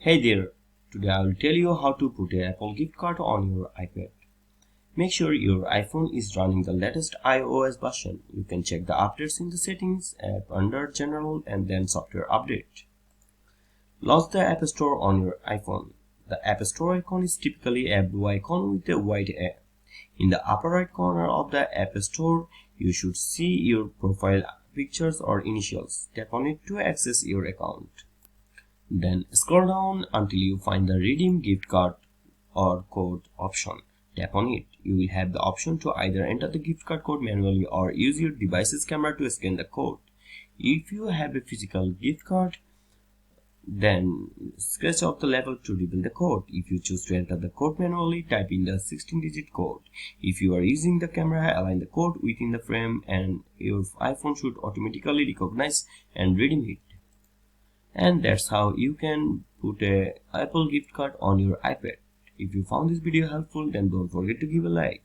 Hey there, today I will tell you how to put an Apple gift card on your iPad. Make sure your iPhone is running the latest iOS version. You can check the updates in the settings app under General and then Software Update. Launch the App Store on your iPhone. The App Store icon is typically a blue icon with a white A. In the upper right corner of the App Store, you should see your profile pictures or initials. Tap on it to access your account. Then scroll down until you find the Redeem Gift Card or Code option. Tap on it. You will have the option to either enter the gift card code manually or use your device's camera to scan the code. If you have a physical gift card, then scratch off the label to reveal the code. If you choose to enter the code manually, type in the 16-digit code. If you are using the camera, align the code within the frame and your iPhone should automatically recognize and redeem it. And that's how you can put a Apple gift card on your iPad. If you found this video helpful, then don't forget to give a like.